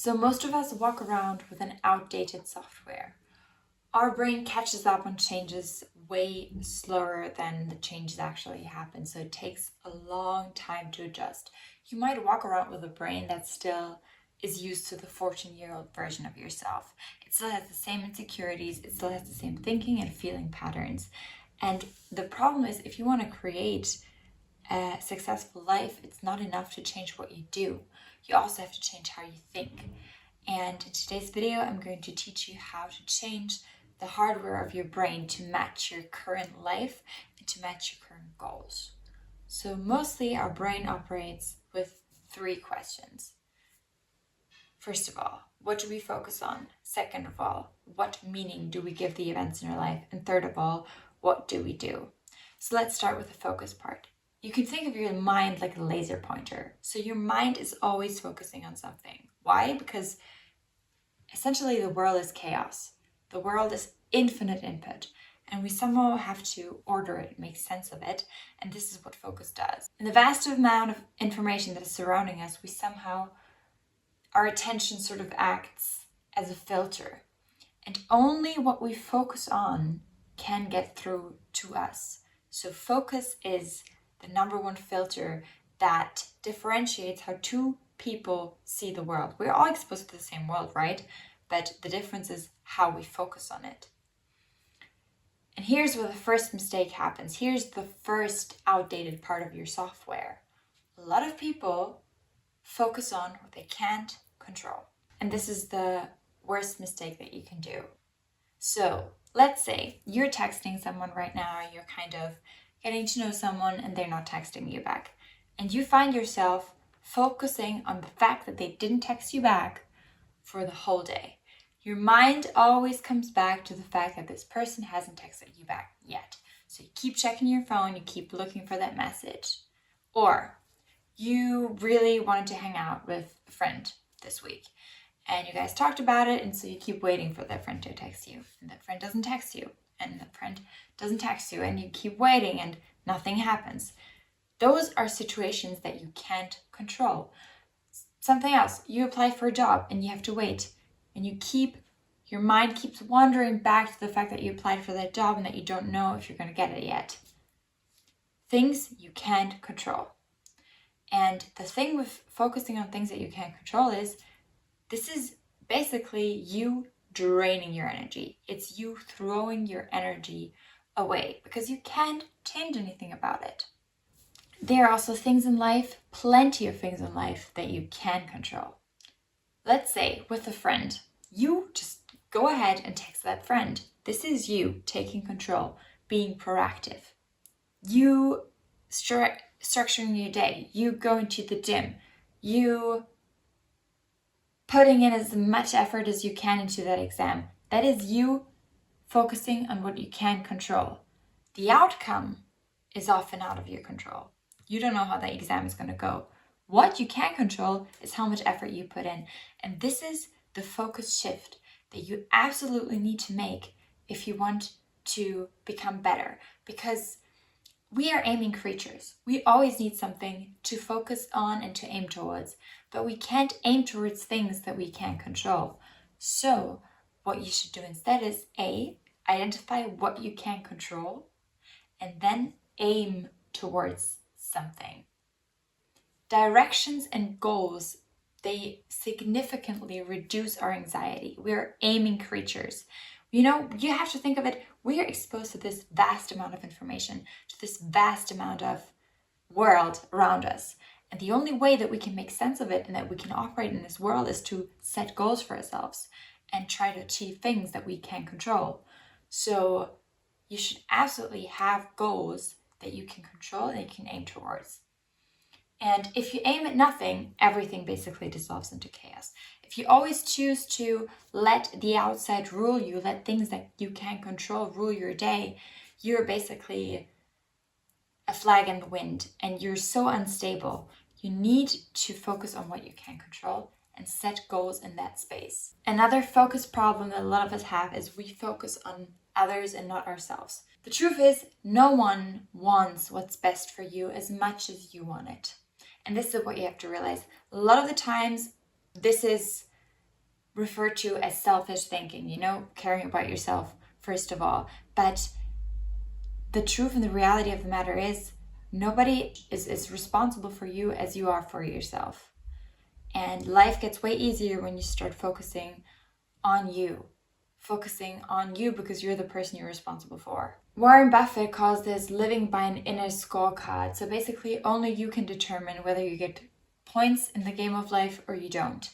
So most of us walk around with an outdated software. Our brain catches up on changes way slower than the changes actually happen, so it takes a long time to adjust. You might walk around with a brain that still is used to the 14-year-old version of yourself. It still has the same insecurities, it still has the same thinking and feeling patterns. And the problem is, if you want to create a successful life, it's not enough to change what you do. You also have to change how you think. And in today's video, I'm going to teach you how to change the hardware of your brain to match your current life and to match your current goals. So mostly our brain operates with 3 questions. First of all, what do we focus on? Second of all, what meaning do we give the events in our life? And third of all, what do we do? So let's start with the focus part. You can think of your mind like a laser pointer. So your mind is always focusing on something. Why? Because essentially the world is chaos. The world is infinite input, and we somehow have to order it, make sense of it, and this is what focus does. In the vast amount of information that is surrounding us, our attention sort of acts as a filter, and only what we focus on can get through to us. So focus is the number one filter that differentiates how 2 people see the world. We're all exposed to the same world, right? But the difference is how we focus on it. And here's where the first mistake happens. Here's the first outdated part of your software. A lot of people focus on what they can't control. And this is the worst mistake that you can do. So let's say you're texting someone right now, or you're kind of getting to know someone and they're not texting you back. And you find yourself focusing on the fact that they didn't text you back for the whole day. Your mind always comes back to the fact that this person hasn't texted you back yet. So you keep checking your phone, you keep looking for that message. Or you really wanted to hang out with a friend this week, and you guys talked about it, and so you keep waiting for that friend to text you, and that friend doesn't text you, and that friend doesn't text you, and you keep waiting and nothing happens. Those are situations that you can't control. Something else, you apply for a job and you have to wait, and your mind keeps wandering back to the fact that you applied for that job and that you don't know if you're going to get it yet. Things you can't control. And the thing with focusing on things that you can't control is, this is basically you draining your energy. It's you throwing your energy away because you can't change anything about it. There are also things in life, plenty of things in life, that you can control. Let's say with a friend, you just go ahead and text that friend. This is you taking control, being proactive. You structuring your day, you going to the gym, you putting in as much effort as you can into that exam. That is you focusing on what you can control. The outcome is often out of your control. You don't know how that exam is going to go. What you can control is how much effort you put in. And this is the focus shift that you absolutely need to make if you want to become better. Because we are aiming creatures. We always need something to focus on and to aim towards, but we can't aim towards things that we can't control. So what you should do instead is A, identify what you can control, and then aim towards something. Directions and goals, they significantly reduce our anxiety. We're aiming creatures. You have to think of it, we are exposed to this vast amount of information, to this vast amount of world around us. And the only way that we can make sense of it and that we can operate in this world is to set goals for ourselves and try to achieve things that we can control. So you should absolutely have goals that you can control and you can aim towards. And if you aim at nothing, everything basically dissolves into chaos. If you always choose to let the outside rule you, let things that you can't control rule your day, you're basically a flag in the wind and you're so unstable. You need to focus on what you can control and set goals in that space. Another focus problem that a lot of us have is we focus on others and not ourselves. The truth is, no one wants what's best for you as much as you want it. And this is what you have to realize. A lot of the times, this is referred to as selfish thinking, caring about yourself first of all. But the truth and the reality of the matter is nobody is as responsible for you as you are for yourself. And life gets way easier when you start focusing on you. Focusing on you because you're the person you're responsible for. Warren Buffett calls this living by an inner scorecard. So basically only you can determine whether you get points in the game of life or you don't.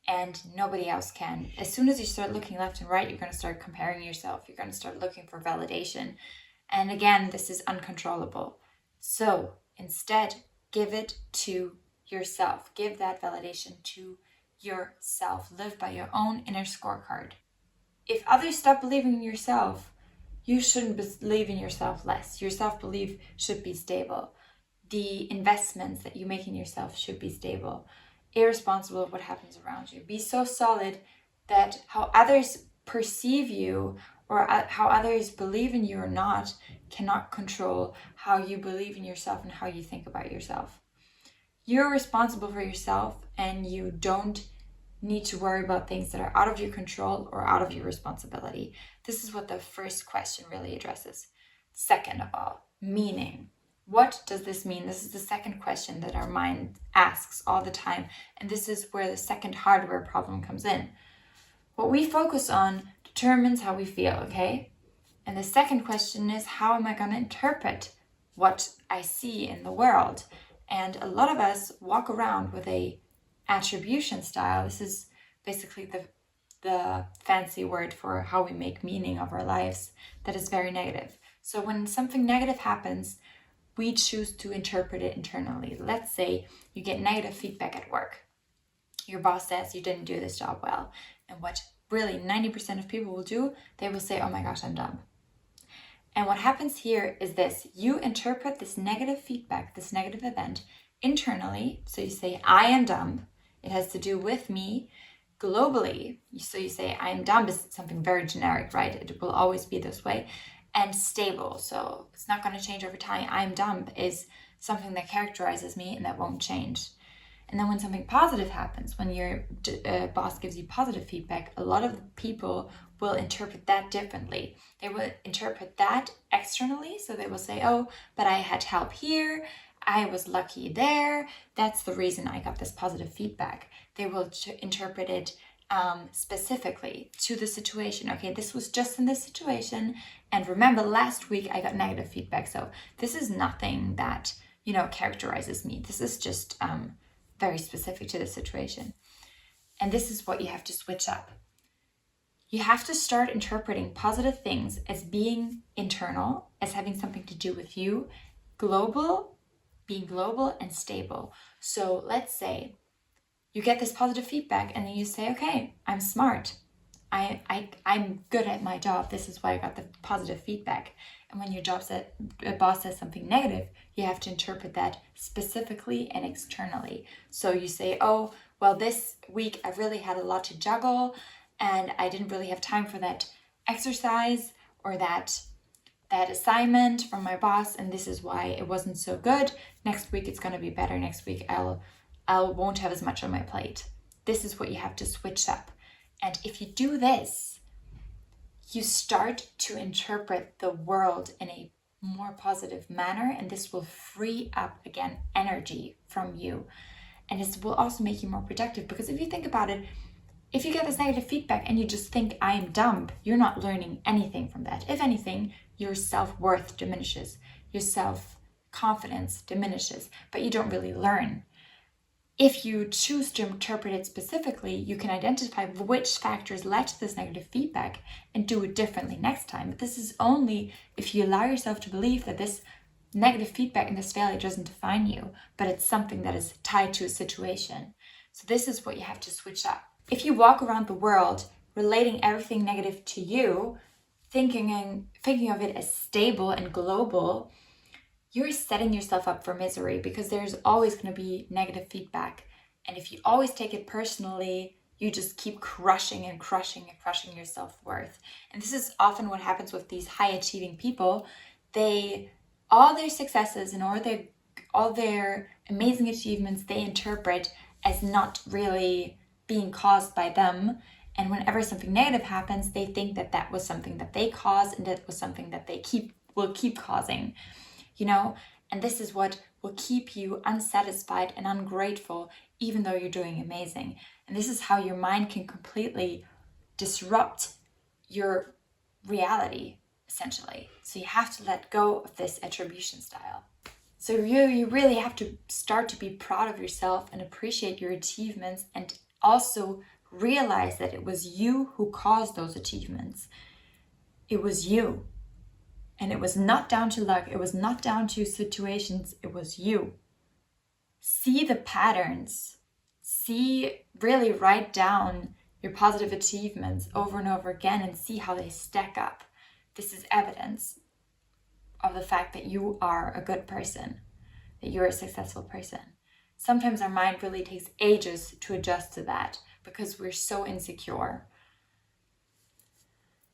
And nobody else can. As soon as you start looking left and right, you're going to start comparing yourself. You're going to start looking for validation. And again, this is uncontrollable. So instead, give it to yourself. Give that validation to yourself. Live by your own inner scorecard. If others stop believing in yourself, you shouldn't believe in yourself less. Your self-belief should be stable. The investments that you make in yourself should be stable, irresponsible of what happens around you. Be so solid that how others perceive you or how others believe in you or not cannot control how you believe in yourself and how you think about yourself. You're responsible for yourself, and you don't need to worry about things that are out of your control or out of your responsibility. This is what the first question really addresses. Second of all, meaning. What does this mean? This is the second question that our mind asks all the time, and this is where the second hardware problem comes in. What we focus on determines how we feel, okay? And the second question is, how am I going to interpret what I see in the world? And a lot of us walk around with a attribution style. This is basically the fancy word for how we make meaning of our lives that is very negative. So when something negative happens, we choose to interpret it internally. Let's say you get negative feedback at work. Your boss says you didn't do this job well. And what really 90% of people will do, they will say, oh my gosh, I'm dumb. And what happens here is this. You interpret this negative feedback, this negative event internally. So you say, I am dumb. It has to do with me globally. So you say, I am dumb is something very generic, right? It will always be this way. And stable. So it's not going to change over time. I'm dumb is something that characterizes me and that won't change. And then when something positive happens, when your boss gives you positive feedback, a lot of people will interpret that differently. They will interpret that externally. So they will say, oh, but I had help here. I was lucky there. That's the reason I got this positive feedback. They will interpret it specifically to the situation. Okay, this was just in this situation. And remember, last week I got negative feedback. So this is nothing that, characterizes me. This is just very specific to the situation. And this is what you have to switch up. You have to start interpreting positive things as being internal, as having something to do with you, being global and stable. So let's say you get this positive feedback and then you say, okay, I'm smart. I'm good at my job. This is why I got the positive feedback. And when your boss says something negative, you have to interpret that specifically and externally. So you say, oh, well, this week I really had a lot to juggle and I didn't really have time for that exercise or that assignment from my boss, and this is why it wasn't so good. Next week it's going to be better. Next week I won't have as much on my plate. This is what you have to switch up. And if you do this, you start to interpret the world in a more positive manner, and this will free up, again, energy from you. And this will also make you more productive, because if you think about it, if you get this negative feedback and you just think, I am dumb, you're not learning anything from that. If anything, your self-worth diminishes, your self-confidence diminishes, but you don't really learn. If you choose to interpret it specifically, you can identify which factors led to this negative feedback and do it differently next time. But this is only if you allow yourself to believe that this negative feedback and this failure doesn't define you, but it's something that is tied to a situation. So this is what you have to switch up. If you walk around the world relating everything negative to you, thinking of it as stable and global, you're setting yourself up for misery, because there's always going to be negative feedback. And if you always take it personally, you just keep crushing and crushing and crushing your self-worth. And this is often what happens with these high-achieving people. All their successes and all their amazing achievements, they interpret as not really being caused by them And whenever something negative happens, they think that that was something that they caused and that was something that they will keep causing, you know? And this is what will keep you unsatisfied and ungrateful, even though you're doing amazing. And this is how your mind can completely disrupt your reality, essentially. So you have to let go of this attribution style. So you really have to start to be proud of yourself and appreciate your achievements, and also realize that it was you who caused those achievements. It was you. And it was not down to luck. It was not down to situations. It was you. See the patterns. Really write down your positive achievements over and over again and see how they stack up. This is evidence of the fact that you are a good person, that you're a successful person. Sometimes our mind really takes ages to adjust to that because we're so insecure.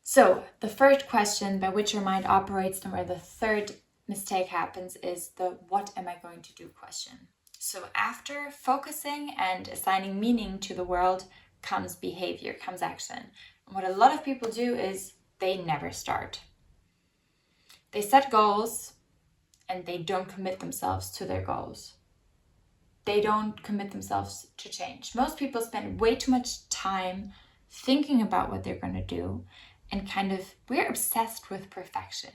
So the first question by which your mind operates and where the third mistake happens is the what am I going to do question. So after focusing and assigning meaning to the world comes behavior, comes action. And what a lot of people do is they never start. They set goals and they don't commit themselves to their goals. They don't commit themselves to change. Most people spend way too much time thinking about what they're going to do, and we're obsessed with perfection.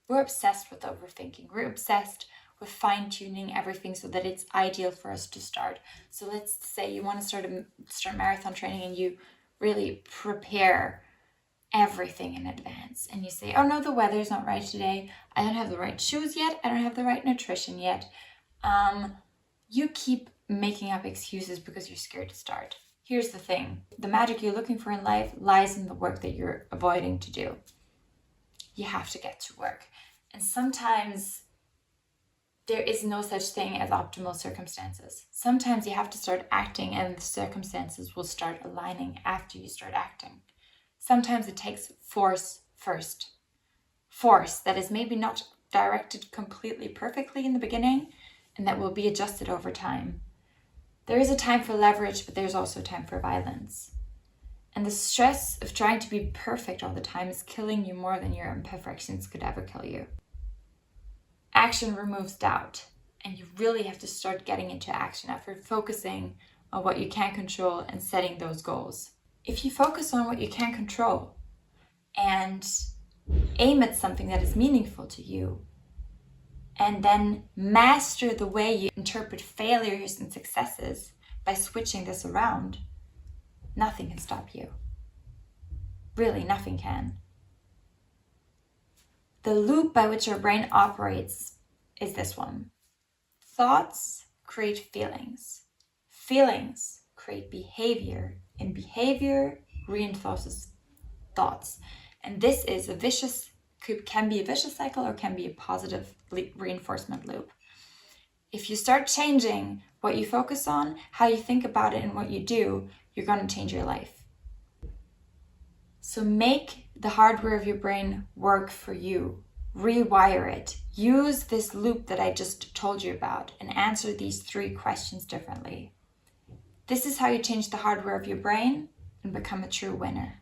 We're obsessed with overthinking. We're obsessed with fine-tuning everything so that it's ideal for us to start. So let's say you want to start marathon training and you really prepare everything in advance. And you say, oh no, the weather's not right today. I don't have the right shoes yet. I don't have the right nutrition yet. You keep making up excuses because you're scared to start. Here's the thing. The magic you're looking for in life lies in the work that you're avoiding to do. You have to get to work. And sometimes there is no such thing as optimal circumstances. Sometimes you have to start acting and the circumstances will start aligning after you start acting. Sometimes it takes force first. Force that is maybe not directed completely perfectly in the beginning and that will be adjusted over time. There is a time for leverage, but there's also a time for violence. And the stress of trying to be perfect all the time is killing you more than your imperfections could ever kill you. Action removes doubt, and you really have to start getting into action after focusing on what you can control and setting those goals. If you focus on what you can control and aim at something that is meaningful to you, and then master the way you interpret failures and successes by switching this around, nothing can stop you. Really, nothing can. The loop by which our brain operates is this one. Thoughts create feelings. Feelings create behavior, and behavior reinforces thoughts. And this is can be a vicious cycle or can be a positive reinforcement loop. If you start changing what you focus on, how you think about it, and what you do, you're going to change your life. So make the hardware of your brain work for you. Rewire it. Use this loop that I just told you about and answer these 3 questions differently. This is how you change the hardware of your brain and become a true winner.